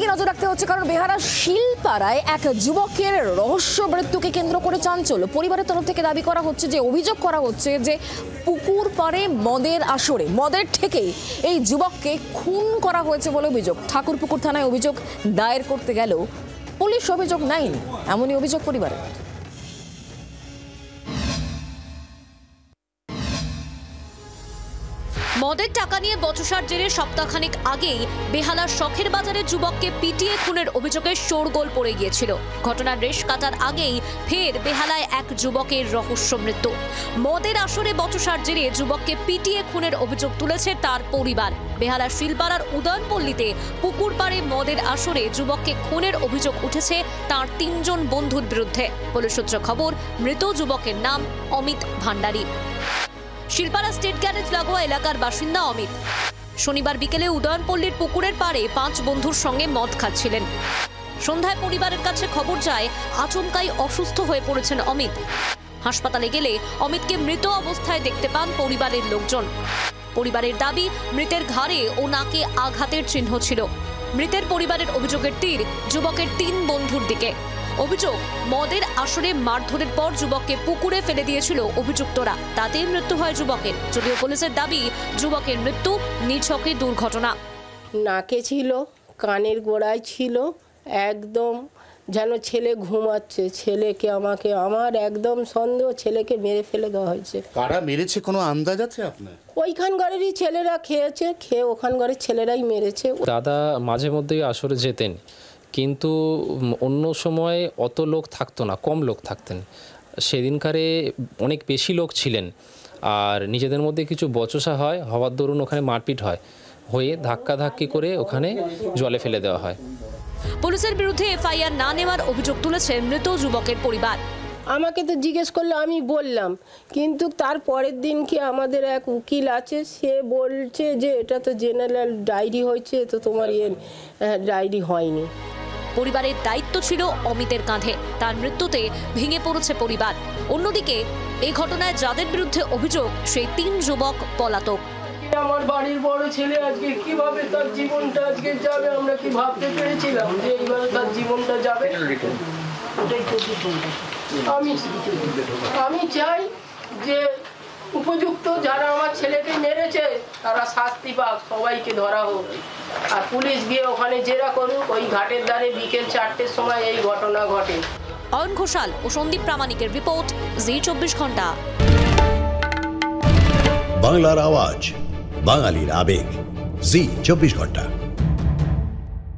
দিকে নজর রাখতে হচ্ছে, কারণ বেহালার শিলপাড়ায় এক যুবকের রহস্য মৃত্যুকে কেন্দ্র করে চাঞ্চল্য। পরিবারের তরফ থেকে দাবি করা হচ্ছে যে, অভিযোগ করা হচ্ছে যে পুকুর পাড়ে মদের আসরে মদের ঠেকেই এই যুবককে খুন করা হয়েছে বলে অভিযোগ। ঠাকুরপুকুর থানায় অভিযোগ দায়ের করতে গেলেও পুলিশ অভিযোগ নেয়নি, এমনই অভিযোগ পরিবারের। মদের টাকা নিয়ে বচসার জেরে সপ্তাহখানেক আগেই বেহালার শখের বাজারে যুবককে পিটিয়ে খুনের অভিযোগে শোরগোল পড়ে গিয়েছিল। ঘটনার রেশ কাটার আগেই ফের বেহালায় এক যুবকের রহস্য মৃত্যু। মদের আসরে বচসার জেরে যুবককে পিটিয়ে খুনের অভিযোগ তুলেছে তার পরিবার। বেহালার শিলপাড়ার উদয়নপল্লীতে পুকুর পাড়ে মদের আসরে যুবককে খুনের অভিযোগ উঠেছে তার 3 জন বন্ধুর বিরুদ্ধে। পুলিশ সূত্রে খবর, মৃত যুবকের নাম অমিত ভান্ডারী। শিলপাড়া স্টেট গ্যারেজ লাগোয়া এলাকার বাসিন্দা অমিত শনিবার বিকেলে উদয়নপল্লীর পুকুরের পাড়ে 5 বন্ধুর সঙ্গে মদ খাচ্ছিলেন। সন্ধ্যায় পরিবারের কাছে খবর যায় আচমকাই অসুস্থ হয়ে পড়েছেন অমিত। হাসপাতালে গেলে অমিতকে মৃত অবস্থায় দেখতে পান পরিবারের লোকজন। পরিবারের দাবি, মৃতের ঘাড়ে ও নাকে আঘাতের চিহ্ন ছিল। মৃতের পরিবারের অভিযোগের তীর যুবকের 3 বন্ধুর দিকে। অভিযোগ, মদের আসরে মারধরের পর যুবককে পুকুরে ফেলে দিয়েছিল অভিযুক্তরা, তাতেই মৃত্যু হয় যুবকের। যদিও পুলিশের দাবি, যুবকের মৃত্যু নিছকই দুর্ঘটনা। নাকে ছিল, কানের গোড়ায় ছিল, একদম যেন ছেলে ঘুমাচ্ছে। ছেলেকে আমার একদম সন্দেহ ছেলেকে মেরে ফেলে দেওয়া হয়েছে। কারা মেরেছে কোনো আন্দাজ আছে আপনার? ওইখান ঘরেরই ছেলেরা খেয়েছে, খেয়ে ওখান ঘরের ছেলেরাই মেরেছে। দাদা মাঝে মধ্যেই আসরে যেতেন, কিন্তু অন্য সময় অত লোক থাকতো না, কম লোক থাকতেন। সেদিনকারে অনেক বেশি লোক ছিলেন, আর নিজেদের মধ্যে কিছু বচসা হওয়ার দরুন ওখানে মারপিট হয়ে ধাক্কাধাক্কি করে ওখানে জলে ফেলে দেওয়া হয়। পুলিশের বিরুদ্ধে এফআইআর না নেওয়ার অভিযোগ তুলেছে মৃত যুবকের পরিবার। আমাকে তো জিজ্ঞেস করলে আমি বললাম, কিন্তু তার পরের দিন কি আমাদের এক উকিল আছে, সে বলছে যে এটা তো জেনারেল ডায়েরি হয়েছে, তো তোমার ডায়েরি হয়নি। পরিবারের দায়িত্ব ছিল অমিতের কাঁধে, তার মৃত্যুতে ভেঙে পড়েছে পরিবার। অন্যদিকে এই ঘটনায় যাদের বিরুদ্ধে অভিযোগ, সেই 3 যুবক পলাতক। আমার বাড়ির বড় ছেলে আজকে কিভাবে তার জীবনটা আজকে যাবে, আমরা কি ভাবতে পেরেছিলাম যে এইভাবে তার জীবনটা যাবে? আমি চাই যে উপযুক্ত যারা আমার ছেলেকে মেরেছে তারা শাস্তি পাক, সবাইকে ধরা হোক। আর পুলিশ গিয়ে ওখানে জেরা করুক। ওই ঘাটের ধারে বিকেল 4টের সময় এই ঘটনা ঘটে। অয়ন ঘোষাল ও সন্দীপ প্রামাণিকের রিপোর্ট, জি 24 ঘন্টা। বাংলার আওয়াজ, বাঙালির আবেগ, জি 24 ঘন্টা।